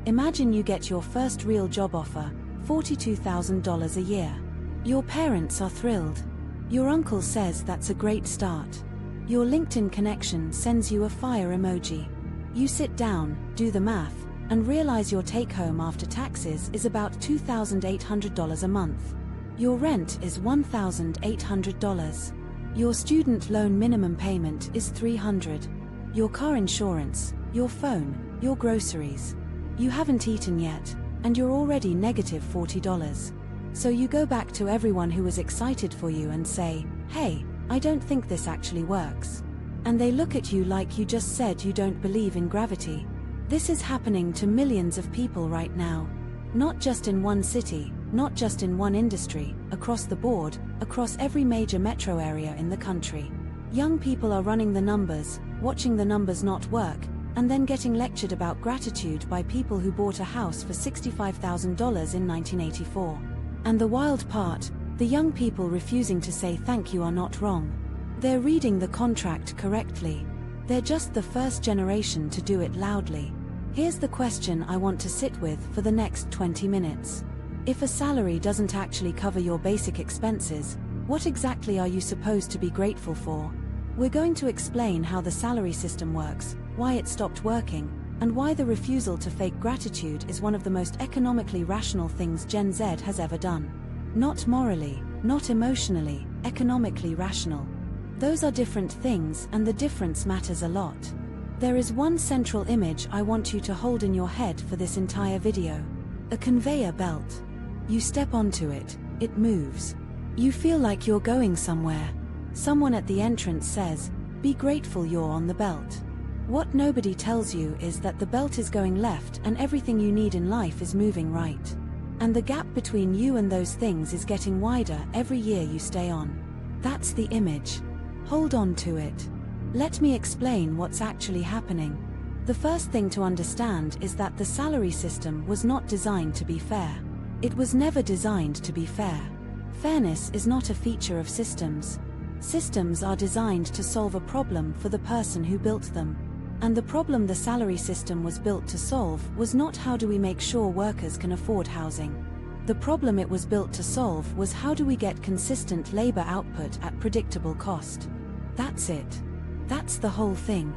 Imagine you get your first real job offer, $42,000 a year. Your parents are thrilled. Your uncle says that's a great start. Your LinkedIn connection sends you a fire emoji. You sit down, do the math, and realize your take-home after taxes is about $2,800 a month. Your rent is $1,800. Your student loan minimum payment is $300. Your car insurance, your phone, your groceries. You haven't eaten yet, and you're already negative $40. So you go back to everyone who was excited for you and say, "Hey, I don't think this actually works." And they look at you like you just said you don't believe in gravity. This is happening to millions of people right now. Not just in one city, not just in one industry, across the board, across every major metro area in the country. Young people are running the numbers, watching the numbers not work, and then getting lectured about gratitude by people who bought a house for $65,000 in 1984. And the wild part, the young people refusing to say thank you are not wrong. They're reading the contract correctly. They're just the first generation to do it loudly. Here's the question I want to sit with for the next 20 minutes. If a salary doesn't actually cover your basic expenses, what exactly are you supposed to be grateful for? We're going to explain how the salary system works, why it stopped working, and why the refusal to fake gratitude is one of the most economically rational things Gen Z has ever done. Not morally, not emotionally, economically rational. Those are different things, and the difference matters a lot. There is one central image I want you to hold in your head for this entire video. A conveyor belt. You step onto it, it moves. You feel like you're going somewhere. Someone at the entrance says, "Be grateful you're on the belt." What nobody tells you is that the belt is going left and everything you need in life is moving right. And the gap between you and those things is getting wider every year you stay on. That's the image. Hold on to it. Let me explain what's actually happening. The first thing to understand is that the salary system was not designed to be fair. It was never designed to be fair. Fairness is not a feature of systems. Systems are designed to solve a problem for the person who built them. And the problem the salary system was built to solve was not how do we make sure workers can afford housing. The problem it was built to solve was how do we get consistent labor output at predictable cost. That's it. That's the whole thing.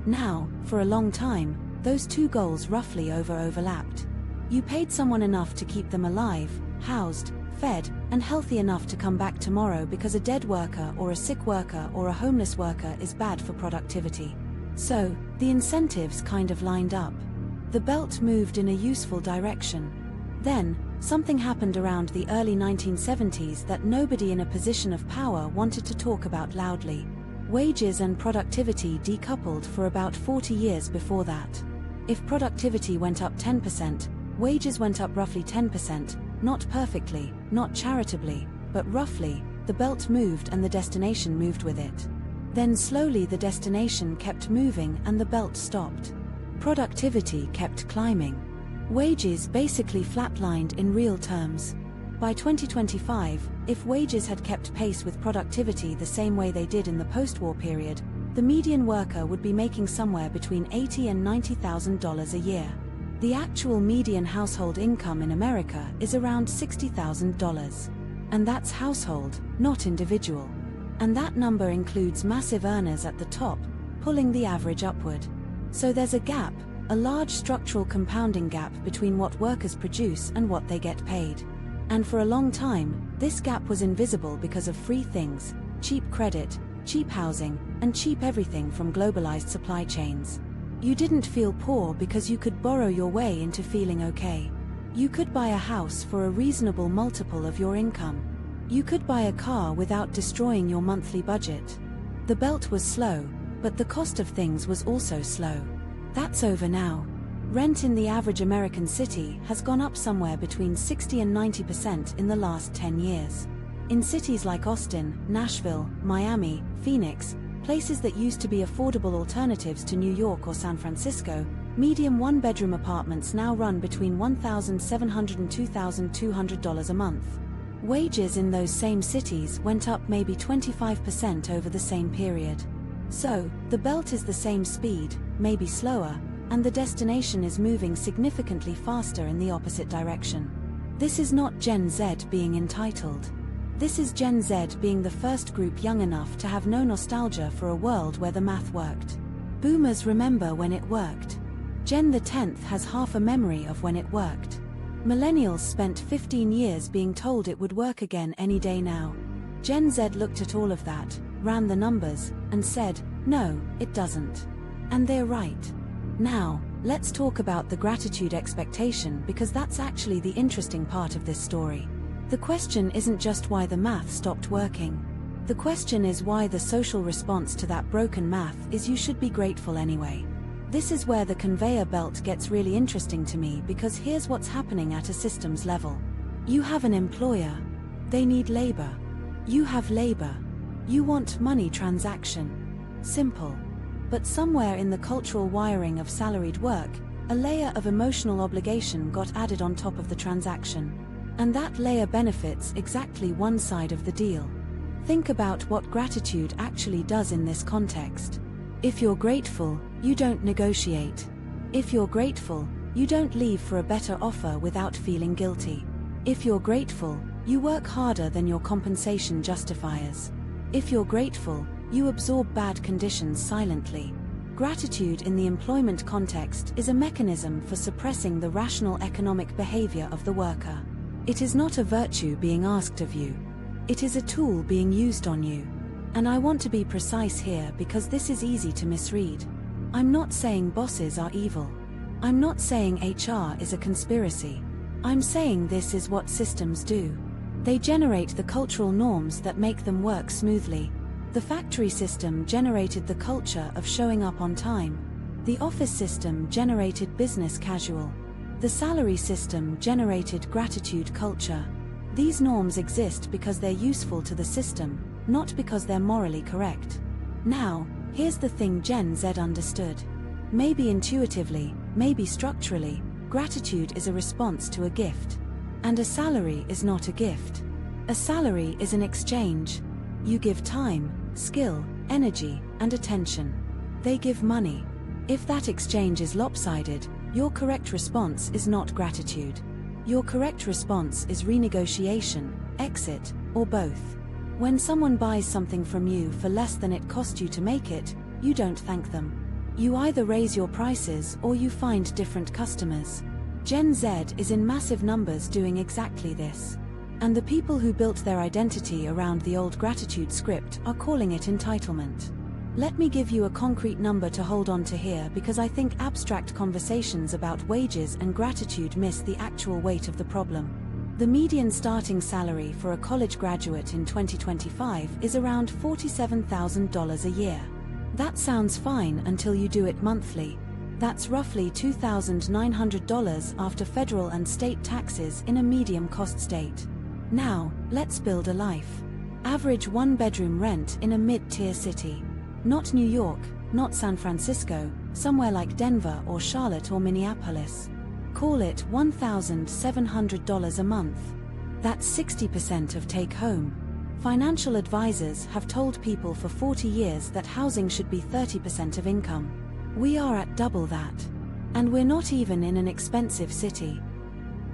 Now, for a long time, those two goals roughly overlapped. You paid someone enough to keep them alive, housed, fed, and healthy enough to come back tomorrow because a dead worker or a sick worker or a homeless worker is bad for productivity. So, the incentives kind of lined up. The belt moved in a useful direction. Then, something happened around the early 1970s that nobody in a position of power wanted to talk about loudly. Wages and productivity decoupled for about 40 years before that. If productivity went up 10%, wages went up roughly 10%, not perfectly, not charitably, but roughly. The belt moved and the destination moved with it. Then slowly the destination kept moving and the belt stopped. Productivity kept climbing. Wages basically flatlined in real terms. By 2025, if wages had kept pace with productivity the same way they did in the post-war period, the median worker would be making somewhere between $80,000 and $90,000 a year. The actual median household income in America is around $60,000. And that's household, not individual. And that number includes massive earners at the top, pulling the average upward. So there's a gap, a large structural compounding gap between what workers produce and what they get paid. And for a long time, this gap was invisible because of free things, cheap credit, cheap housing, and cheap everything from globalized supply chains. You didn't feel poor because you could borrow your way into feeling okay. You could buy a house for a reasonable multiple of your income. You could buy a car without destroying your monthly budget. The belt was slow, but the cost of things was also slow. That's over now. Rent in the average American city has gone up somewhere between 60 and 90% in the last 10 years. In cities like Austin, Nashville, Miami, Phoenix, places that used to be affordable alternatives to New York or San Francisco, median one-bedroom apartments now run between $1,700 and $2,200 a month. Wages in those same cities went up maybe 25% over the same period. So, the belt is the same speed, maybe slower, and the destination is moving significantly faster in the opposite direction. This is not Gen Z being entitled. This is Gen Z being the first group young enough to have no nostalgia for a world where the math worked. Boomers remember when it worked. Gen the 10th has half a memory of when it worked. Millennials spent 15 years being told it would work again any day now. Gen Z looked at all of that, ran the numbers, and said, no, it doesn't. And they're right. Now, let's talk about the gratitude expectation, because that's actually the interesting part of this story. The question isn't just why the math stopped working. The question is why the social response to that broken math is you should be grateful anyway. This is where the conveyor belt gets really interesting to me, because here's what's happening at a systems level. You have an employer. They need labor. You have labor. You want money transaction. Simple. But somewhere in the cultural wiring of salaried work, a layer of emotional obligation got added on top of the transaction. And that layer benefits exactly one side of the deal. Think about what gratitude actually does in this context. If you're grateful, you don't negotiate. If you're grateful, you don't leave for a better offer without feeling guilty. If you're grateful, you work harder than your compensation justifies. If you're grateful, you absorb bad conditions silently. Gratitude in the employment context is a mechanism for suppressing the rational economic behavior of the worker. It is not a virtue being asked of you. It is a tool being used on you. And I want to be precise here because this is easy to misread. I'm not saying bosses are evil. I'm not saying HR is a conspiracy. I'm saying this is what systems do. They generate the cultural norms that make them work smoothly. The factory system generated the culture of showing up on time. The office system generated business casual. The salary system generated gratitude culture. These norms exist because they're useful to the system, not because they're morally correct. Now, here's the thing Gen Z understood. Maybe intuitively, maybe structurally, gratitude is a response to a gift. And a salary is not a gift. A salary is an exchange. You give time, skill, energy, and attention. They give money. If that exchange is lopsided, your correct response is not gratitude. Your correct response is renegotiation, exit, or both. When someone buys something from you for less than it cost you to make it, you don't thank them. You either raise your prices or you find different customers. Gen Z is in massive numbers doing exactly this. And the people who built their identity around the old gratitude script are calling it entitlement. Let me give you a concrete number to hold on to here, because I think abstract conversations about wages and gratitude miss the actual weight of the problem. The median starting salary for a college graduate in 2025 is around $47,000 a year. That sounds fine until you do it monthly. That's roughly $2,900 after federal and state taxes in a medium-cost state. Now, let's build a life. Average one-bedroom rent in a mid-tier city. Not New York, not San Francisco, somewhere like Denver or Charlotte or Minneapolis. Call it $1,700 a month. That's 60% of take-home. Financial advisors have told people for 40 years that housing should be 30% of income. We are at double that. And we're not even in an expensive city.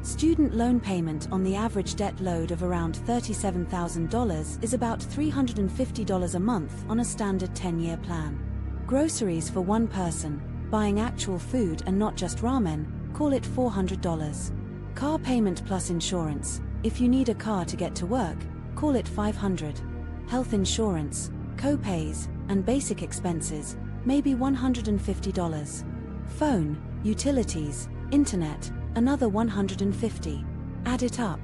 Student loan payment on the average debt load of around $37,000 is about $350 a month on a standard 10-year plan. Groceries for one person, buying actual food and not just ramen, call it $400. Car payment plus insurance, if you need a car to get to work, call it $500. Health insurance, co-pays, and basic expenses, maybe $150. Phone, utilities, internet, another $150. Add it up.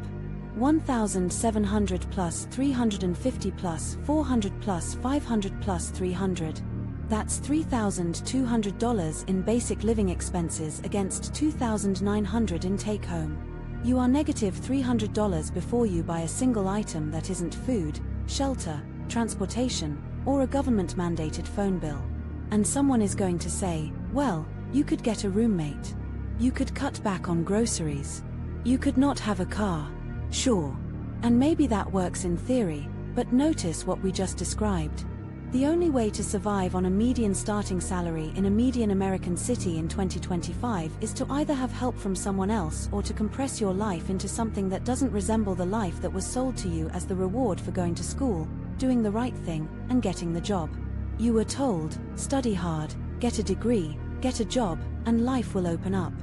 1,700 plus 350 plus 400 plus 500 plus 300. That's $3,200 in basic living expenses against $2,900 in take-home. You are negative $300 before you buy a single item that isn't food, shelter, transportation, or a government-mandated phone bill. And someone is going to say, well, you could get a roommate. You could cut back on groceries. You could not have a car. Sure. And maybe that works in theory, but notice what we just described. The only way to survive on a median starting salary in a median American city in 2025 is to either have help from someone else or to compress your life into something that doesn't resemble the life that was sold to you as the reward for going to school, doing the right thing, and getting the job. You were told, study hard, get a degree, get a job, and life will open up.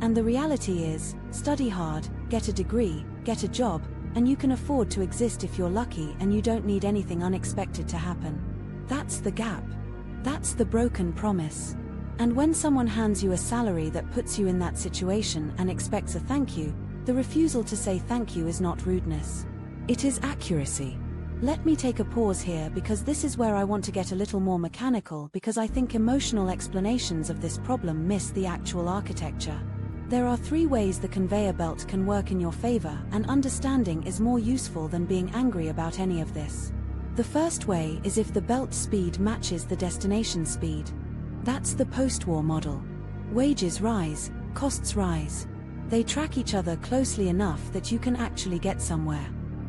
And the reality is, study hard, get a degree, get a job, and you can afford to exist if you're lucky and you don't need anything unexpected to happen. That's the gap. That's the broken promise. And when someone hands you a salary that puts you in that situation and expects a thank you, the refusal to say thank you is not rudeness. It is accuracy. Let me take a pause here because this is where I want to get a little more mechanical because I think emotional explanations of this problem miss the actual architecture. There are 3 ways the conveyor belt can work in your favor, and understanding is more useful than being angry about any of this. The first way is if the belt speed matches the destination speed. That's the post-war model. Wages rise, costs rise. They track each other closely enough that you can actually get somewhere.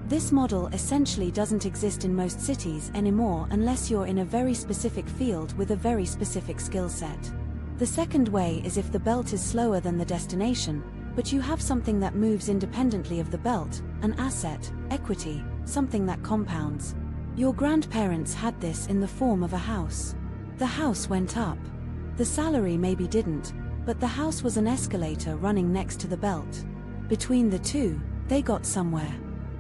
This model essentially doesn't exist in most cities anymore unless you're in a very specific field with a very specific skill set. The second way is if the belt is slower than the destination, but you have something that moves independently of the belt, an asset, equity, something that compounds. Your grandparents had this in the form of a house. The house went up. The salary maybe didn't, but the house was an escalator running next to the belt. Between the two, they got somewhere.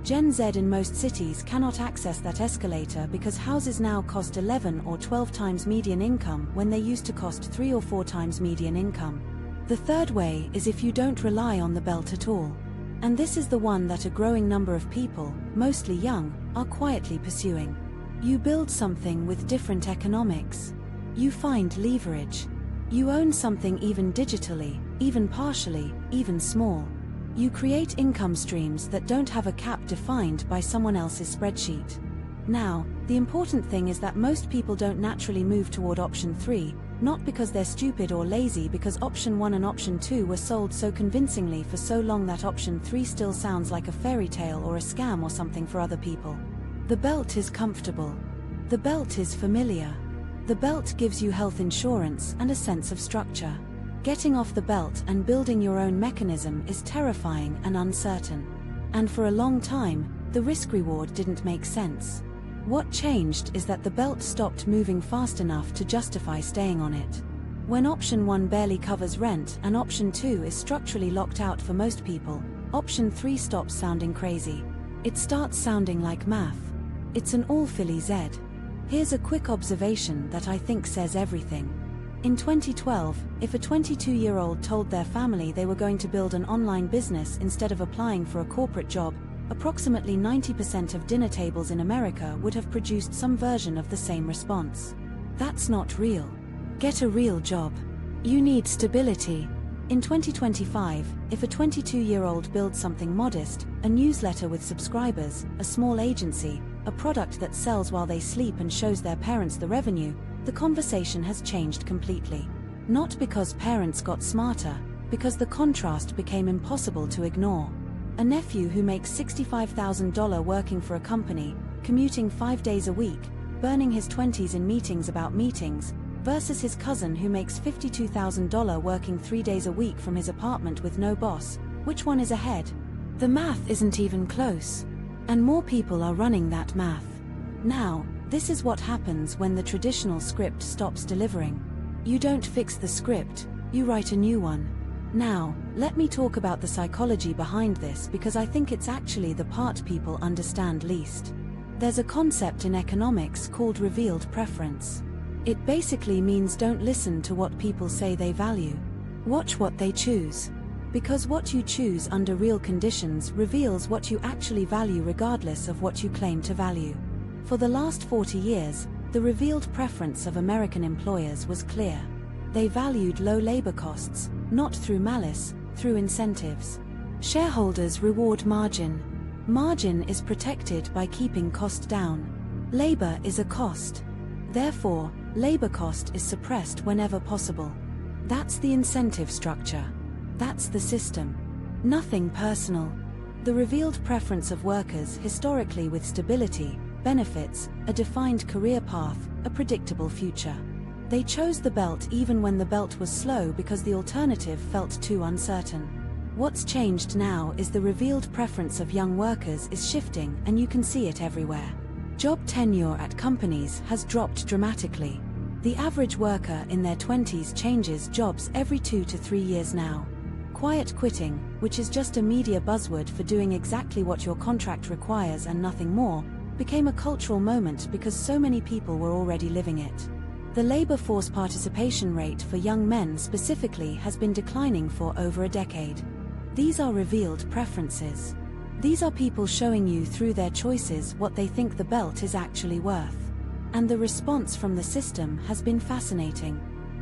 Gen Z in most cities cannot access that escalator because houses now cost 11 or 12 times median income when they used to cost 3 or 4 times median income. The third way is if you don't rely on the belt at all. And this is the one that a growing number of people, mostly young, are quietly pursuing. You build something with different economics. You find leverage. You own something even digitally, even partially, even small. You create income streams that don't have a cap defined by someone else's spreadsheet. Now, the important thing is that most people don't naturally move toward option 3, not because they're stupid or lazy, because option 1 and option 2 were sold so convincingly for so long that option 3 still sounds like a fairy tale or a scam or something for other people. The belt is comfortable. The belt is familiar. The belt gives you health insurance and a sense of structure. Getting off the belt and building your own mechanism is terrifying and uncertain. And for a long time, the risk-reward didn't make sense. What changed is that the belt stopped moving fast enough to justify staying on it. When option 1 barely covers rent and option 2 is structurally locked out for most people, option 3 stops sounding crazy. It starts sounding like math. It's an all-Philly Z. Here's a quick observation that I think says everything. In 2012, if a 22-year-old told their family they were going to build an online business instead of applying for a corporate job, approximately 90% of dinner tables in America would have produced some version of the same response. That's not real. Get a real job. You need stability. In 2025, if a 22-year-old builds something modest, a newsletter with subscribers, a small agency, a product that sells while they sleep and shows their parents the revenue, the conversation has changed completely. Not because parents got smarter, because the contrast became impossible to ignore. A nephew who makes $65,000 working for a company, commuting 5 days a week, burning his 20s in meetings about meetings, versus his cousin who makes $52,000 working 3 days a week from his apartment with no boss, which one is ahead? The math isn't even close. And more people are running that math. Now, this is what happens when the traditional script stops delivering. You don't fix the script, you write a new one. Now, let me talk about the psychology behind this because I think it's actually the part people understand least. There's a concept in economics called revealed preference. It basically means don't listen to what people say they value. Watch what they choose. Because what you choose under real conditions reveals what you actually value regardless of what you claim to value. For the last 40 years, the revealed preference of American employers was clear. They valued low labor costs, not through malice, through incentives. Shareholders reward margin. Margin is protected by keeping cost down. Labor is a cost. Therefore, labor cost is suppressed whenever possible. That's the incentive structure. That's the system. Nothing personal. The revealed preference of workers historically with stability, benefits, a defined career path, a predictable future. They chose the belt even when the belt was slow because the alternative felt too uncertain. What's changed now is the revealed preference of young workers is shifting, and you can see it everywhere. Job tenure at companies has dropped dramatically. The average worker in their 20s changes jobs every 2 to 3 years now. Quiet quitting, which is just a media buzzword for doing exactly what your contract requires and nothing more, became a cultural moment because so many people were already living it. The labor force participation rate for young men specifically has been declining for over a decade. These are revealed preferences. These are people showing you through their choices what they think the belt is actually worth. And the response from the system has been fascinating.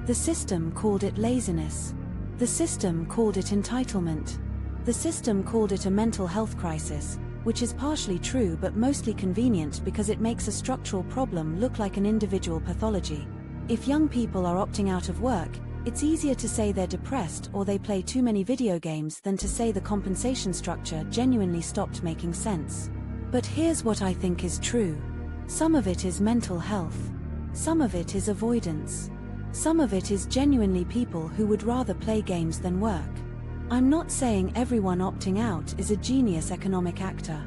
The system called it laziness. The system called it entitlement. The system called it a mental health crisis, which is partially true but mostly convenient because it makes a structural problem look like an individual pathology. If young people are opting out of work, it's easier to say they're depressed or they play too many video games than to say the compensation structure genuinely stopped making sense. But here's what I think is true. Some of it is mental health. Some of it is avoidance. Some of it is genuinely people who would rather play games than work. I'm not saying everyone opting out is a genius economic actor.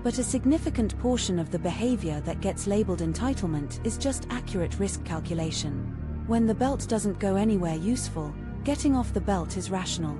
But a significant portion of the behavior that gets labeled entitlement is just accurate risk calculation. When the belt doesn't go anywhere useful, getting off the belt is rational.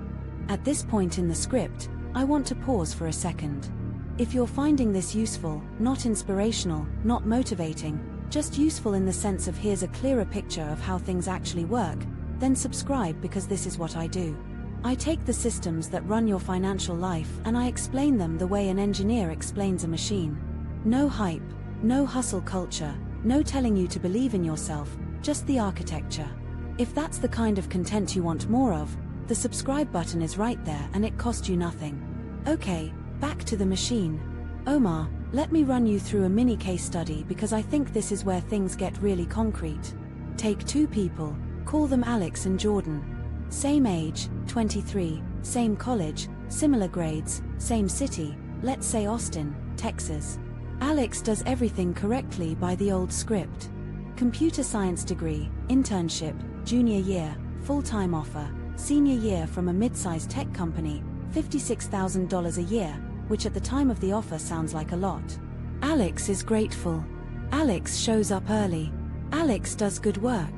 At this point in the script, I want to pause for a second. If you're finding this useful, not inspirational, not motivating, just useful in the sense of here's a clearer picture of how things actually work, then subscribe because this is what I do. I take the systems that run your financial life and I explain them the way an engineer explains a machine. No hype, no hustle culture, no telling you to believe in yourself, just the architecture. If that's the kind of content you want more of, the subscribe button is right there and it costs you nothing. Okay, back to the machine. Omar, let me run you through a mini case study because I think this is where things get really concrete. Take two people, call them Alex and Jordan. Same age, 23, same college, similar grades, same city, let's say Austin, Texas. Alex does everything correctly by the old script. Computer science degree, internship, junior year, full-time offer, senior year from a mid-sized tech company, $56,000 a year, which at the time of the offer sounds like a lot. Alex is grateful. Alex shows up early. Alex does good work.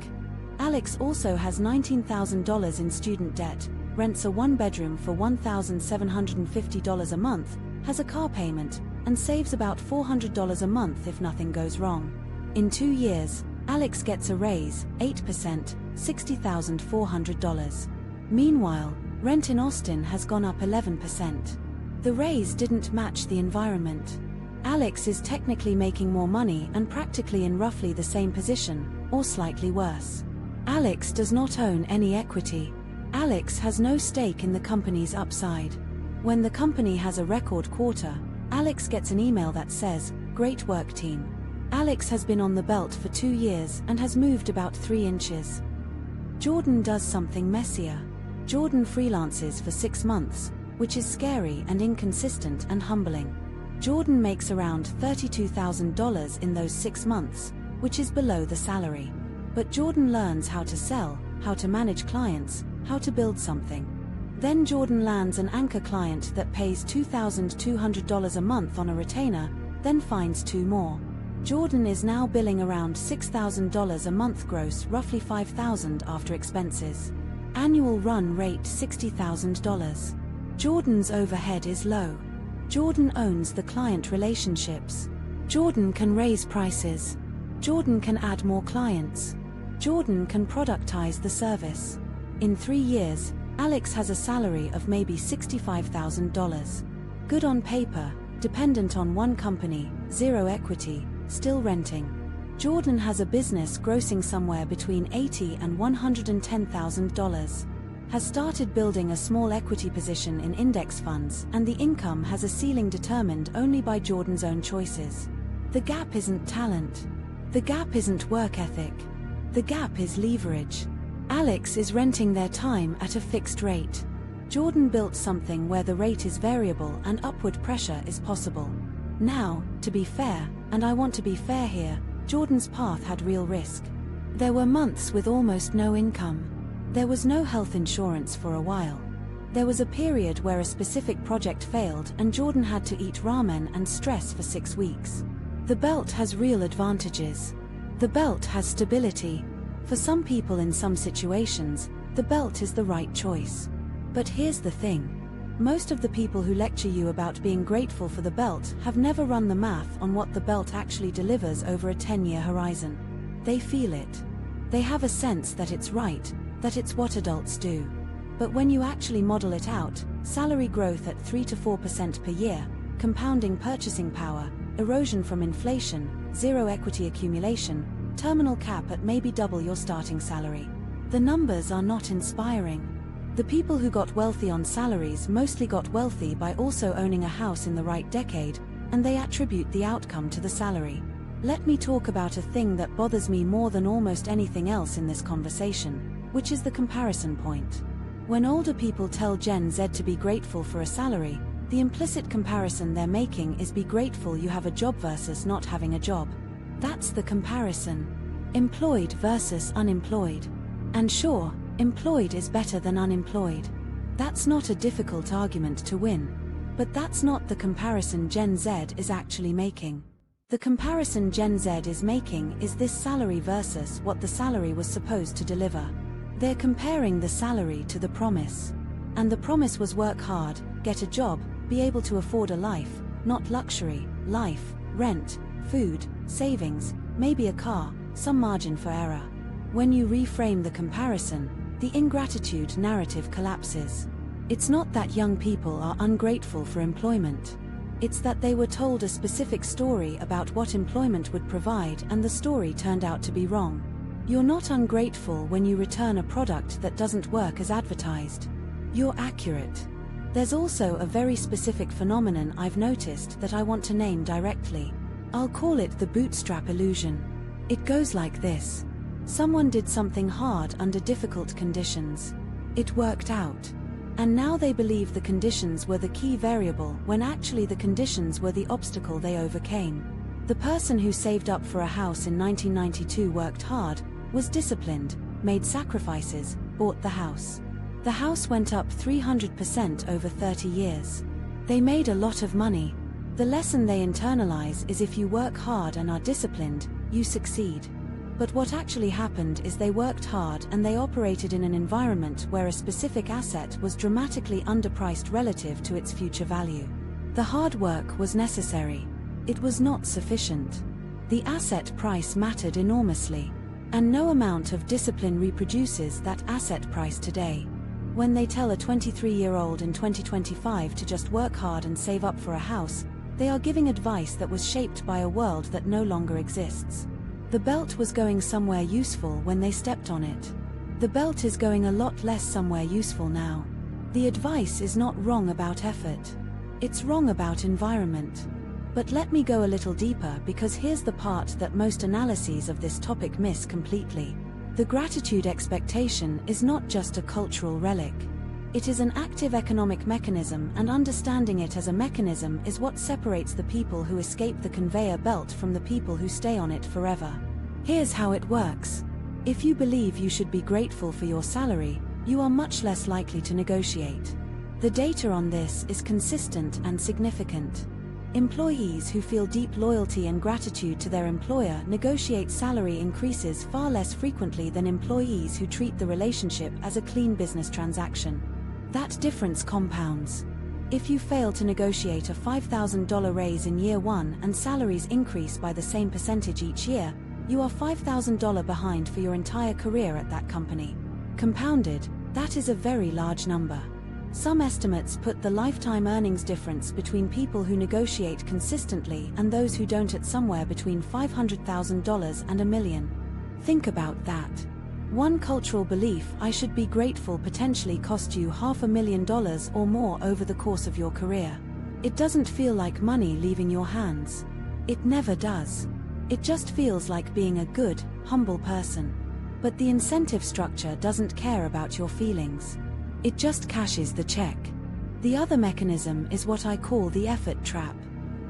Alex also has $19,000 in student debt, rents a one-bedroom for $1,750 a month, has a car payment, and saves about $400 a month if nothing goes wrong. In 2 years, Alex gets a raise, 8%, $60,400. Meanwhile, rent in Austin has gone up 11%. The raise didn't match the environment. Alex is technically making more money and practically in roughly the same position, or slightly worse. Alex does not own any equity. Alex has no stake in the company's upside. When the company has a record quarter, Alex gets an email that says, "Great work, team." Alex has been on the belt for 2 years and has moved about 3 inches. Jordan does something messier. Jordan freelances for 6 months, which is scary and inconsistent and humbling. Jordan makes around $32,000 in those 6 months, which is below the salary. But Jordan learns how to sell, how to manage clients, how to build something. Then Jordan lands an anchor client that pays $2,200 a month on a retainer, then finds 2 more. Jordan is now billing around $6,000 a month gross, roughly $5,000 after expenses. Annual run rate $60,000. Jordan's overhead is low. Jordan owns the client relationships. Jordan can raise prices. Jordan can add more clients. Jordan can productize the service. In 3 years, Alex has a salary of maybe $65,000. Good on paper, dependent on one company, 0 equity, still renting. Jordan has a business grossing somewhere between $80,000 and $110,000. Has started building a small equity position in index funds, and the income has a ceiling determined only by Jordan's own choices. The gap isn't talent. The gap isn't work ethic. The gap is leverage. Alex is renting their time at a fixed rate. Jordan built something where the rate is variable and upward pressure is possible. Now, to be fair, and I want to be fair here, Jordan's path had real risk. There were months with almost no income. There was no health insurance for a while. There was a period where a specific project failed and Jordan had to eat ramen and stress for 6 weeks. The belt has real advantages. The belt has stability. For some people in some situations, the belt is the right choice. But here's the thing. Most of the people who lecture you about being grateful for the belt have never run the math on what the belt actually delivers over a 10-year horizon. They feel it. They have a sense that it's right, that it's what adults do. But when you actually model it out, salary growth at 3 to 4% per year, compounding purchasing power, erosion from inflation, zero equity accumulation, terminal cap at maybe double your starting salary. The numbers are not inspiring. The people who got wealthy on salaries mostly got wealthy by also owning a house in the right decade, and they attribute the outcome to the salary. Let me talk about a thing that bothers me more than almost anything else in this conversation, which is the comparison point. When older people tell Gen Z to be grateful for a salary, the implicit comparison they're making is be grateful you have a job versus not having a job. That's the comparison. Employed versus unemployed. And sure, employed is better than unemployed. That's not a difficult argument to win. But that's not the comparison Gen Z is actually making. The comparison Gen Z is making is this salary versus what the salary was supposed to deliver. They're comparing the salary to the promise. And the promise was work hard, get a job, be able to afford a life, not luxury, life, rent, food, savings, maybe a car, some margin for error. When you reframe the comparison, the ingratitude narrative collapses. It's not that young people are ungrateful for employment. It's that they were told a specific story about what employment would provide and the story turned out to be wrong. You're not ungrateful when you return a product that doesn't work as advertised. You're accurate. There's also a very specific phenomenon I've noticed that I want to name directly. I'll call it the bootstrap illusion. It goes like this. Someone did something hard under difficult conditions. It worked out. And now they believe the conditions were the key variable when actually the conditions were the obstacle they overcame. The person who saved up for a house in 1992 worked hard, was disciplined, made sacrifices, bought the house. The house went up 300% over 30 years. They made a lot of money. The lesson they internalize is if you work hard and are disciplined, you succeed. But what actually happened is they worked hard and they operated in an environment where a specific asset was dramatically underpriced relative to its future value. The hard work was necessary. It was not sufficient. The asset price mattered enormously. And no amount of discipline reproduces that asset price today. When they tell a 23-year-old in 2025 to just work hard and save up for a house, they are giving advice that was shaped by a world that no longer exists. The belt was going somewhere useful when they stepped on it. The belt is going a lot less somewhere useful now. The advice is not wrong about effort. It's wrong about environment. But let me go a little deeper because here's the part that most analyses of this topic miss completely. The gratitude expectation is not just a cultural relic. It is an active economic mechanism, and understanding it as a mechanism is what separates the people who escape the conveyor belt from the people who stay on it forever. Here's how it works. If you believe you should be grateful for your salary, you are much less likely to negotiate. The data on this is consistent and significant. Employees who feel deep loyalty and gratitude to their employer negotiate salary increases far less frequently than employees who treat the relationship as a clean business transaction. That difference compounds. If you fail to negotiate a $5,000 raise in year one and salaries increase by the same percentage each year, you are $5,000 behind for your entire career at that company. Compounded, that is a very large number. Some estimates put the lifetime earnings difference between people who negotiate consistently and those who don't at somewhere between $500,000 and $1 million. Think about that. One cultural belief, I should be grateful, potentially cost you $500,000 or more over the course of your career. It doesn't feel like money leaving your hands. It never does. It just feels like being a good, humble person. But the incentive structure doesn't care about your feelings. It just cashes the check. The other mechanism is what I call the effort trap.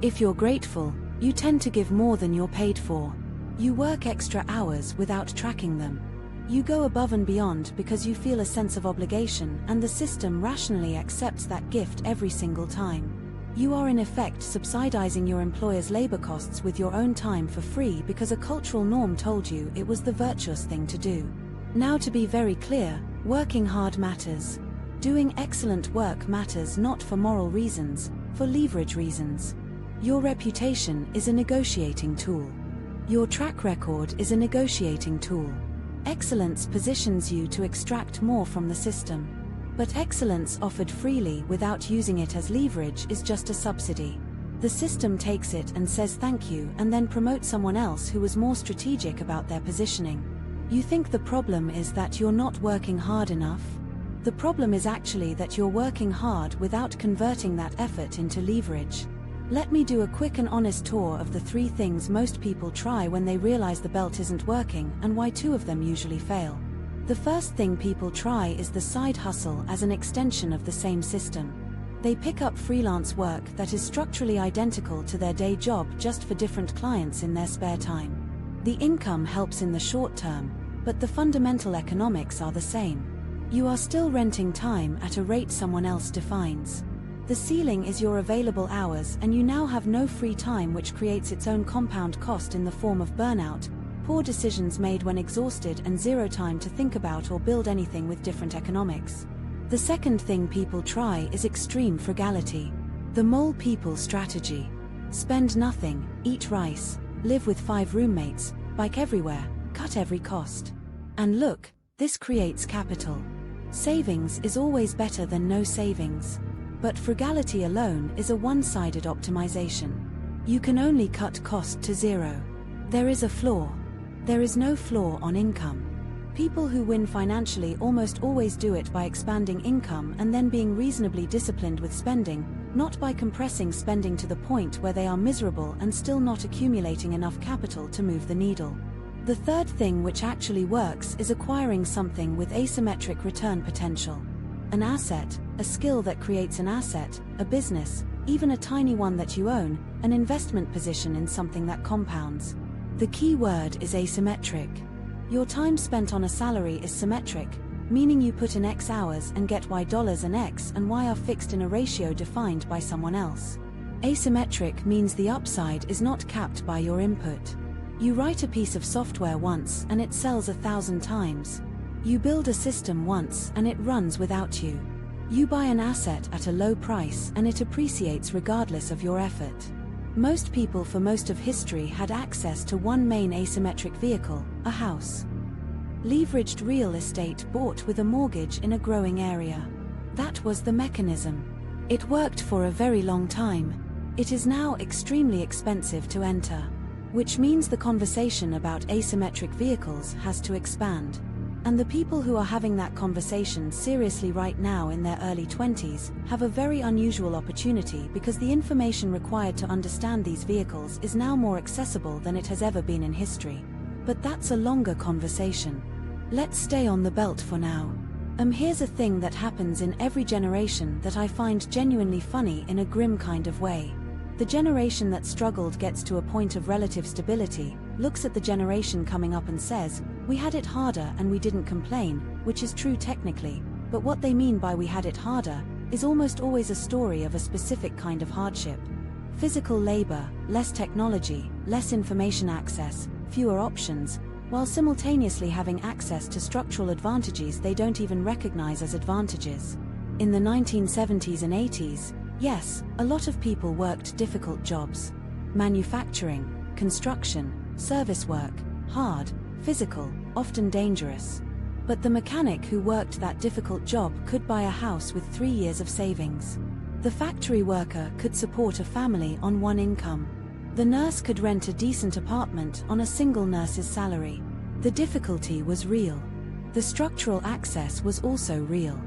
If you're grateful, You tend to give more than you're paid for. You work extra hours without tracking them. You go above and beyond because you feel a sense of obligation, and the system rationally accepts that gift every single time. You are in effect subsidizing your employer's labor costs with your own time for free because a cultural norm told you it was the virtuous thing to do. Now, to be very clear, working hard matters. Doing excellent work matters not for moral reasons, for leverage reasons. Your reputation is a negotiating tool. Your track record is a negotiating tool. Excellence positions you to extract more from the system. But excellence offered freely without using it as leverage is just a subsidy. The system takes it and says thank you and then promotes someone else who was more strategic about their positioning. You think the problem is that you're not working hard enough? The problem is actually that you're working hard without converting that effort into leverage. Let me do a quick and honest tour of the 3 things most people try when they realize the belt isn't working, and why 2 of them usually fail. The first thing people try is the side hustle as an extension of the same system. They pick up freelance work that is structurally identical to their day job just for different clients in their spare time. The income helps in the short term, but the fundamental economics are the same. You are still renting time at a rate someone else defines. The ceiling is your available hours, and you now have no free time, which creates its own compound cost in the form of burnout, poor decisions made when exhausted, and zero time to think about or build anything with different economics. The second thing people try is extreme frugality. The mole people strategy. Spend nothing, eat rice, live with 5 roommates, bike everywhere, cut every cost. And look, this creates capital. Savings is always better than no savings. But frugality alone is a one-sided optimization. You can only cut cost to 0. There is a floor. There is no floor on income. People who win financially almost always do it by expanding income and then being reasonably disciplined with spending, not by compressing spending to the point where they are miserable and still not accumulating enough capital to move the needle. The third thing which actually works is acquiring something with asymmetric return potential. An asset, a skill that creates an asset, a business, even a tiny one that you own, an investment position in something that compounds. The key word is asymmetric. Your time spent on a salary is symmetric, meaning you put in X hours and get Y dollars, and X and Y are fixed in a ratio defined by someone else. Asymmetric means the upside is not capped by your input. You write a piece of software once and it sells 1,000 times. You build a system once and it runs without you. You buy an asset at a low price and it appreciates regardless of your effort. Most people for most of history had access to one main asymmetric vehicle, a house. Leveraged real estate bought with a mortgage in a growing area. That was the mechanism. It worked for a very long time. It is now extremely expensive to enter. Which means the conversation about asymmetric vehicles has to expand. And the people who are having that conversation seriously right now in their early 20s have a very unusual opportunity, because the information required to understand these vehicles is now more accessible than it has ever been in history. But that's a longer conversation. Let's stay on the belt for now. Here's a thing that happens in every generation that I find genuinely funny in a grim kind of way. The generation that struggled gets to a point of relative stability, looks at the generation coming up and says, "We had it harder and we didn't complain," which is true technically, but what they mean by "we had it harder" is almost always a story of a specific kind of hardship. Physical labor, less technology, less information access, fewer options, while simultaneously having access to structural advantages they don't even recognize as advantages. In the 1970s and 80s, yes, a lot of people worked difficult jobs. Manufacturing, construction, service work, hard, physical, often dangerous. But the mechanic who worked that difficult job could buy a house with 3 years of savings. The factory worker could support a family on one income. The nurse could rent a decent apartment on a single nurse's salary. The difficulty was real. The structural access was also real.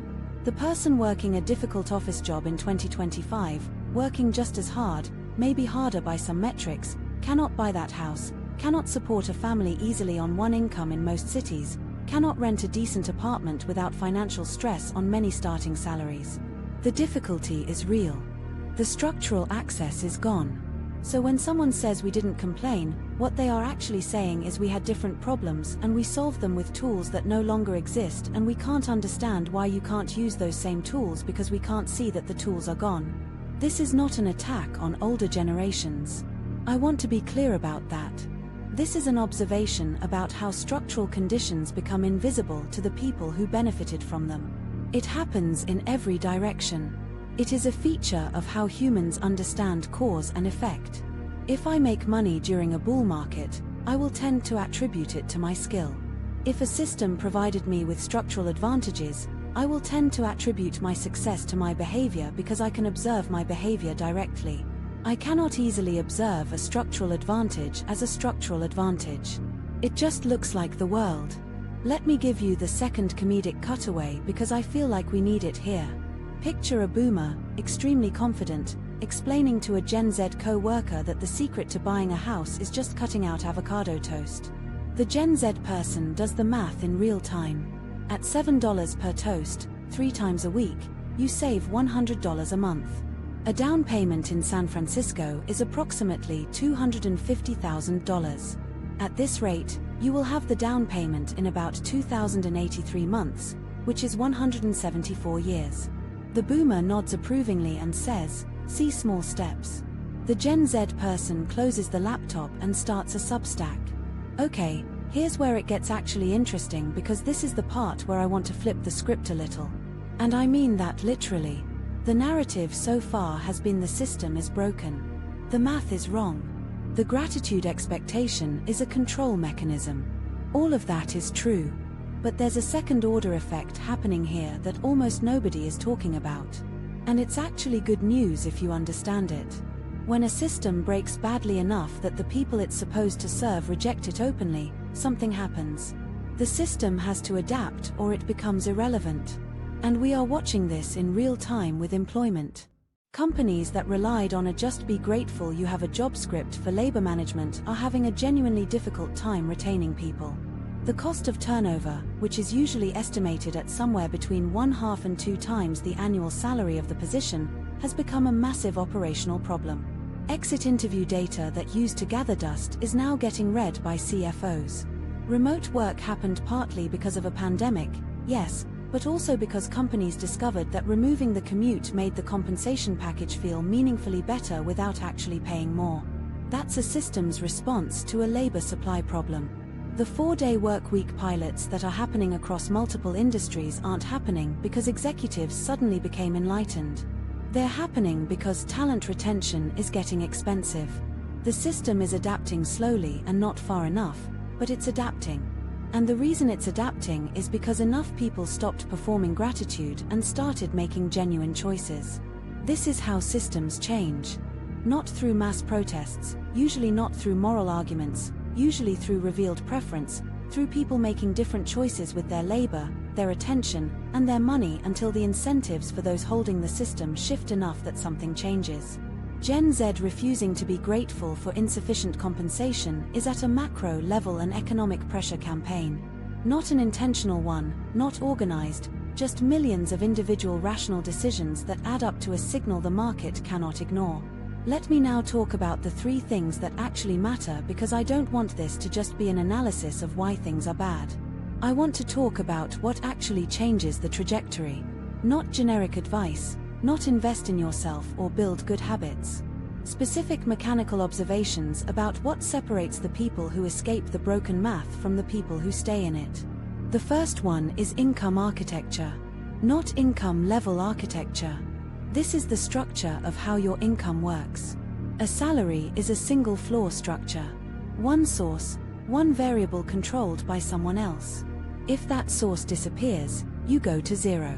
The person working a difficult office job in 2025, working just as hard, maybe harder by some metrics, cannot buy that house, cannot support a family easily on one income in most cities, cannot rent a decent apartment without financial stress on many starting salaries. The difficulty is real. The structural access is gone. So when someone says we didn't complain, what they are actually saying is we had different problems and we solved them with tools that no longer exist, and we can't understand why you can't use those same tools because we can't see that the tools are gone. This is not an attack on older generations. I want to be clear about that. This is an observation about how structural conditions become invisible to the people who benefited from them. It happens in every direction. It is a feature of how humans understand cause and effect. If I make money during a bull market, I will tend to attribute it to my skill. If a system provided me with structural advantages, I will tend to attribute my success to my behavior because I can observe my behavior directly. I cannot easily observe a structural advantage as a structural advantage. It just looks like the world. Let me give you the second comedic cutaway because I feel like we need it here. Picture a boomer, extremely confident, explaining to a Gen Z co-worker that the secret to buying a house is just cutting out avocado toast. The Gen Z person does the math in real time. At $7 per toast, 3 times a week, you save $100 a month. A down payment in San Francisco is approximately $250,000. At this rate, you will have the down payment in about 2,083 months, which is 174 years. The boomer nods approvingly and says, "See small steps." The Gen Z person closes the laptop and starts a Substack. Okay, here's where it gets actually interesting because this is the part where I want to flip the script a little. And I mean that literally. The narrative so far has been the system is broken. The math is wrong. The gratitude expectation is a control mechanism. All of that is true. But there's a second-order effect happening here that almost nobody is talking about. And it's actually good news if you understand it. When a system breaks badly enough that the people it's supposed to serve reject it openly, something happens. The system has to adapt or it becomes irrelevant. And we are watching this in real time with employment. Companies that relied on a just be grateful you have a job script for labor management are having a genuinely difficult time retaining people. The cost of turnover, which is usually estimated at somewhere between 1/2 and 2 times the annual salary of the position, has become a massive operational problem. Exit interview data that used to gather dust is now getting read by CFOs. Remote work happened partly because of a pandemic, yes, but also because companies discovered that removing the commute made the compensation package feel meaningfully better without actually paying more. That's a system's response to a labor supply problem. The 4-day workweek pilots that are happening across multiple industries aren't happening because executives suddenly became enlightened. They're happening because talent retention is getting expensive. The system is adapting slowly and not far enough, but it's adapting. And the reason it's adapting is because enough people stopped performing gratitude and started making genuine choices. This is how systems change. Not through mass protests, usually not through moral arguments, usually through revealed preference, through people making different choices with their labor, their attention, and their money until the incentives for those holding the system shift enough that something changes. Gen Z refusing to be grateful for insufficient compensation is at a macro level an economic pressure campaign. Not an intentional one, not organized, just millions of individual rational decisions that add up to a signal the market cannot ignore. Let me now talk about the 3 things that actually matter because I don't want this to just be an analysis of why things are bad. I want to talk about what actually changes the trajectory. Not generic advice, not invest in yourself or build good habits. Specific mechanical observations about what separates the people who escape the broken math from the people who stay in it. The first one is income architecture, not income level architecture. This is the structure of how your income works. A salary is a single floor structure. One source, one variable controlled by someone else. If that source disappears, you go to zero.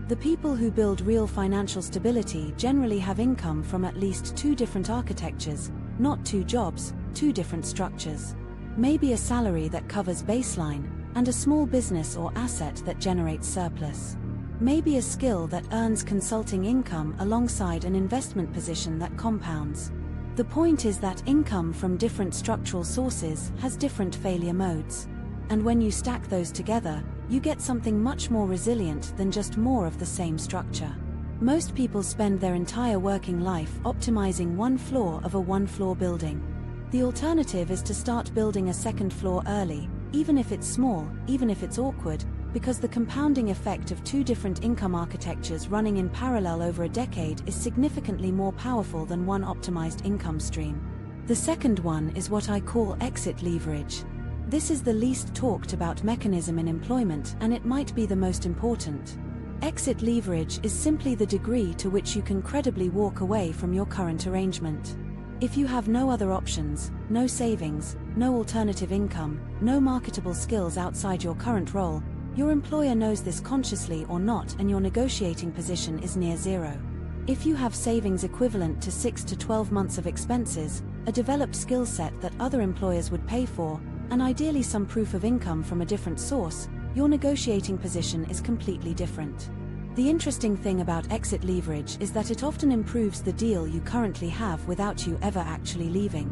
The people who build real financial stability generally have income from at least 2 different architectures, not 2 jobs, 2 different structures. Maybe a salary that covers baseline, and a small business or asset that generates surplus. Maybe a skill that earns consulting income alongside an investment position that compounds. The point is that income from different structural sources has different failure modes. And when you stack those together, you get something much more resilient than just more of the same structure. Most people spend their entire working life optimizing one floor of a one-floor building. The alternative is to start building a second floor early, even if it's small, even if it's awkward, because the compounding effect of two different income architectures running in parallel over a decade is significantly more powerful than one optimized income stream. The second one is what I call exit leverage. This is the least talked about mechanism in employment, and it might be the most important. Exit leverage is simply the degree to which you can credibly walk away from your current arrangement. If you have no other options, no savings, no alternative income, no marketable skills outside your current role, your employer knows this consciously or not, and your negotiating position is near zero. If you have savings equivalent to 6 to 12 months of expenses, a developed skill set that other employers would pay for, and ideally some proof of income from a different source, your negotiating position is completely different. The interesting thing about exit leverage is that it often improves the deal you currently have without you ever actually leaving.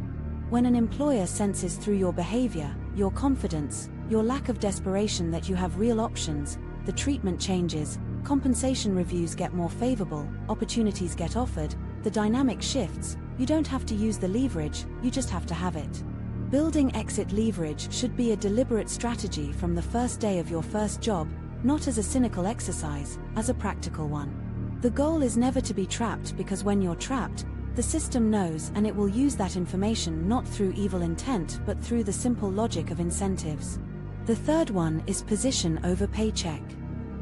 When an employer senses through your behavior, your confidence, your lack of desperation that you have real options, the treatment changes, compensation reviews get more favorable, opportunities get offered, the dynamic shifts. You don't have to use the leverage, you just have to have it. Building exit leverage should be a deliberate strategy from the first day of your first job, not as a cynical exercise, as a practical one. The goal is never to be trapped, because when you're trapped, the system knows, and it will use that information not through evil intent but through the simple logic of incentives. The third one is position over paycheck.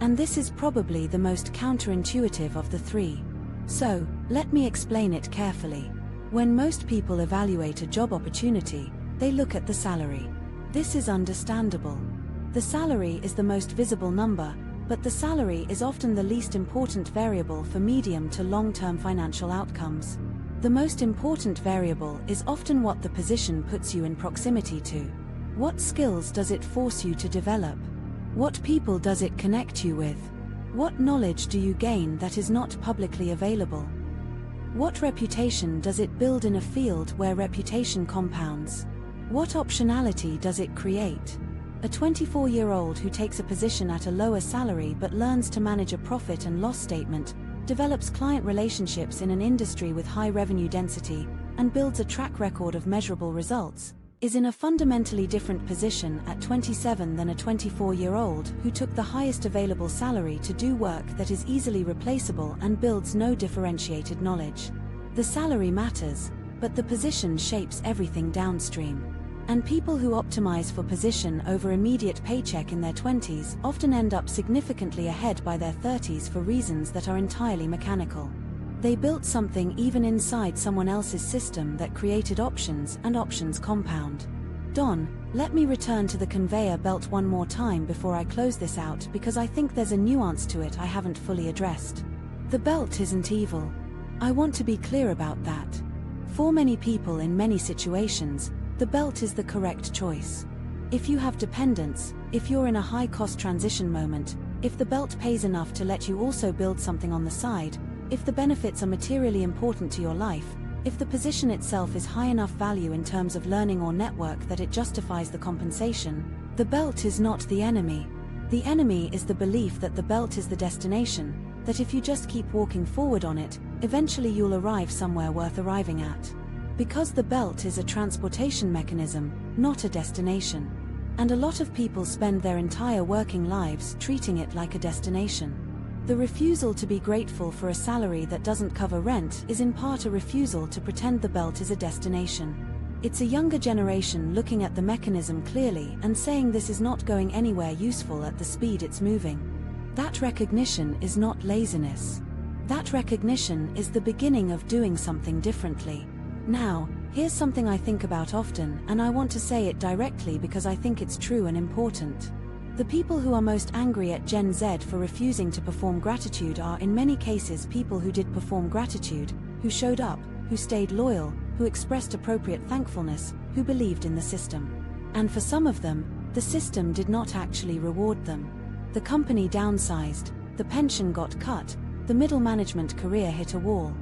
And this is probably the most counterintuitive of the three. So, let me explain it carefully. When most people evaluate a job opportunity, they look at the salary. This is understandable. The salary is the most visible number, but the salary is often the least important variable for medium to long-term financial outcomes. The most important variable is often what the position puts you in proximity to. What skills does it force you to develop? What people does it connect you with? What knowledge do you gain that is not publicly available? What reputation does it build in a field where reputation compounds? What optionality does it create? A 24-year-old who takes a position at a lower salary but learns to manage a profit and loss statement, develops client relationships in an industry with high revenue density, and builds a track record of measurable results, is in a fundamentally different position at 27 than a 24-year-old who took the highest available salary to do work that is easily replaceable and builds no differentiated knowledge. The salary matters, but the position shapes everything downstream. And people who optimize for position over immediate paycheck in their 20s often end up significantly ahead by their 30s for reasons that are entirely mechanical. They built something even inside someone else's system that created options, and options compound. Don, let me return to the conveyor belt one more time before I close this out, because I think there's a nuance to it I haven't fully addressed. The belt isn't evil. I want to be clear about that. For many people in many situations, the belt is the correct choice. If you have dependents, if you're in a high-cost transition moment, if the belt pays enough to let you also build something on the side, if the benefits are materially important to your life, if the position itself is high enough value in terms of learning or network that it justifies the compensation, the belt is not the enemy. The enemy is the belief that the belt is the destination, that if you just keep walking forward on it, eventually you'll arrive somewhere worth arriving at. Because the belt is a transportation mechanism, not a destination. And a lot of people spend their entire working lives treating it like a destination. The refusal to be grateful for a salary that doesn't cover rent is in part a refusal to pretend the belt is a destination. It's a younger generation looking at the mechanism clearly and saying this is not going anywhere useful at the speed it's moving. That recognition is not laziness. That recognition is the beginning of doing something differently. Now, here's something I think about often, and I want to say it directly because I think it's true and important. The people who are most angry at Gen Z for refusing to perform gratitude are in many cases people who did perform gratitude, who showed up, who stayed loyal, who expressed appropriate thankfulness, who believed in the system. And for some of them, the system did not actually reward them. The company downsized, the pension got cut, the middle management career hit a wall.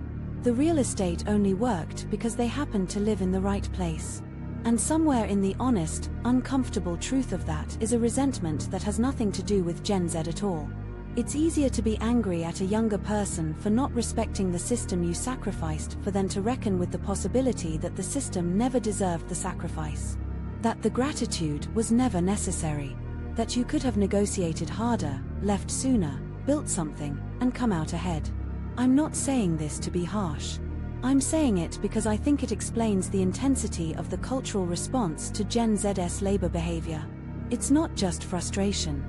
The real estate only worked because they happened to live in the right place. And somewhere in the honest, uncomfortable truth of that is a resentment that has nothing to do with Gen Z at all. It's easier to be angry at a younger person for not respecting the system you sacrificed for than to reckon with the possibility that the system never deserved the sacrifice. That the gratitude was never necessary. That you could have negotiated harder, left sooner, built something, and come out ahead. I'm not saying this to be harsh. I'm saying it because I think it explains the intensity of the cultural response to Gen Z's labor behavior. It's not just frustration.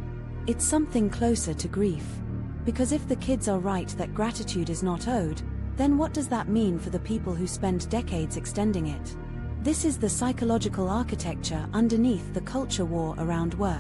It's something closer to grief. Because if the kids are right that gratitude is not owed, then what does that mean for the people who spend decades extending it? This is the psychological architecture underneath the culture war around work.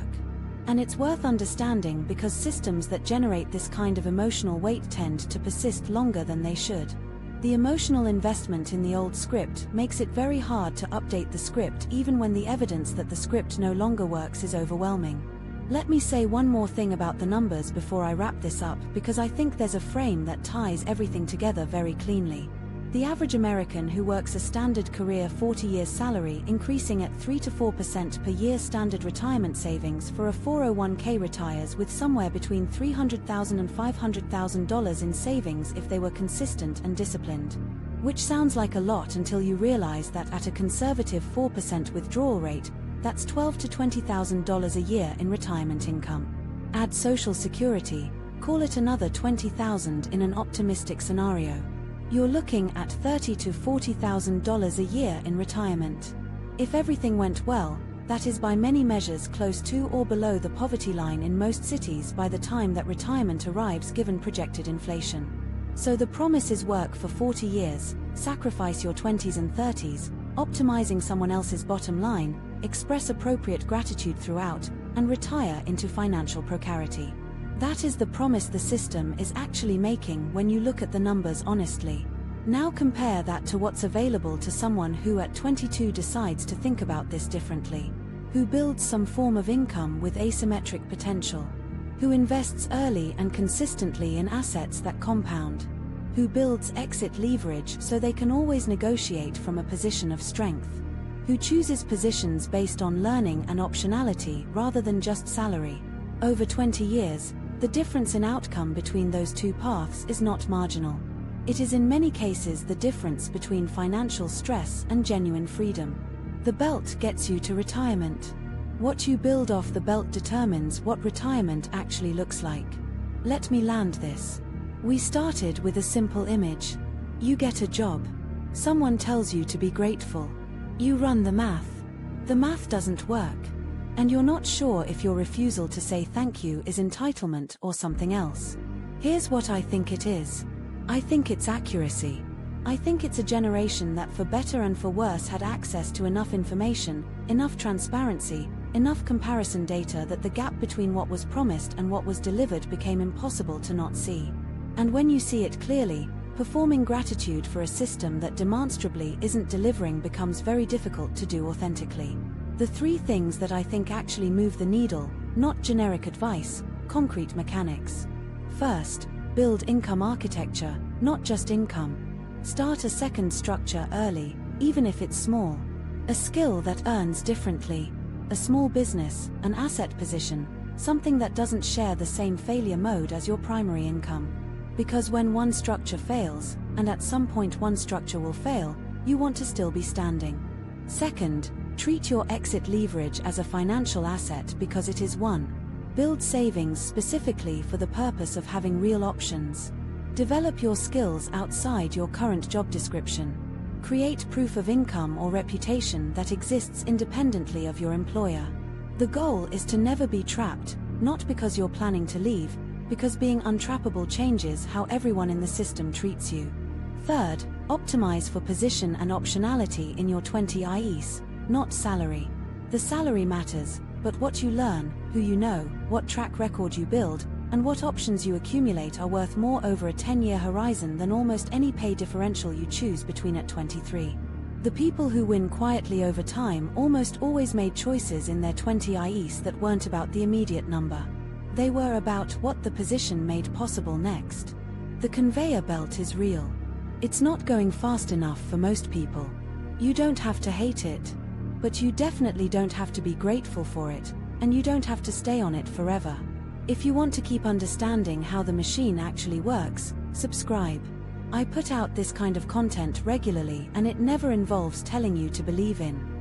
And it's worth understanding because systems that generate this kind of emotional weight tend to persist longer than they should. The emotional investment in the old script makes it very hard to update the script even when the evidence that the script no longer works is overwhelming. Let me say one more thing about the numbers before I wrap this up, because I think there's a frame that ties everything together very cleanly. The average American who works a standard career 40 years salary increasing at 3 to 4% per year standard retirement savings for a 401k retires with somewhere between $300,000 and $500,000 in savings if they were consistent and disciplined. Which sounds like a lot until you realize that at a conservative 4% withdrawal rate, that's $12,000 to $20,000 a year in retirement income. Add Social Security, call it another $20,000 in an optimistic scenario. You're looking at $30,000 to $40,000 a year in retirement. If everything went well, that is by many measures close to or below the poverty line in most cities by the time that retirement arrives given projected inflation. So the promise is work for 40 years, sacrifice your 20s and 30s, optimizing someone else's bottom line, express appropriate gratitude throughout, and retire into financial precarity. That is the promise the system is actually making when you look at the numbers honestly. Now compare that to what's available to someone who at 22 decides to think about this differently, who builds some form of income with asymmetric potential, who invests early and consistently in assets that compound, who builds exit leverage so they can always negotiate from a position of strength, who chooses positions based on learning and optionality rather than just salary. Over 20 years, the difference in outcome between those two paths is not marginal. It is in many cases the difference between financial stress and genuine freedom. The belt gets you to retirement. What you build off the belt determines what retirement actually looks like. Let me land this. We started with a simple image. You get a job. Someone tells you to be grateful. You run the math. The math doesn't work. And you're not sure if your refusal to say thank you is entitlement or something else. Here's what I think it is. I think it's accuracy. I think it's a generation that for better and for worse had access to enough information, enough transparency, enough comparison data that the gap between what was promised and what was delivered became impossible to not see. And when you see it clearly, performing gratitude for a system that demonstrably isn't delivering becomes very difficult to do authentically. The three things that I think actually move the needle, not generic advice, concrete mechanics. First, build income architecture, not just income. Start a second structure early, even if it's small. A skill that earns differently. A small business, an asset position, something that doesn't share the same failure mode as your primary income. Because when one structure fails, and at some point one structure will fail, you want to still be standing. Second, treat your exit leverage as a financial asset because it is one. Build savings specifically for the purpose of having real options. Develop your skills outside your current job description. Create proof of income or reputation that exists independently of your employer. The goal is to never be trapped, not because you're planning to leave, because being untrappable changes how everyone in the system treats you. Third, optimize for position and optionality in your 20s, not salary. The salary matters, but what you learn, who you know, what track record you build, and what options you accumulate are worth more over a 10-year horizon than almost any pay differential you choose between at 23. The people who win quietly over time almost always made choices in their 20s that weren't about the immediate number. They were about what the position made possible next. The conveyor belt is real. It's not going fast enough for most people. You don't have to hate it. But you definitely don't have to be grateful for it, and you don't have to stay on it forever. If you want to keep understanding how the machine actually works, subscribe. I put out this kind of content regularly and it never involves telling you to believe in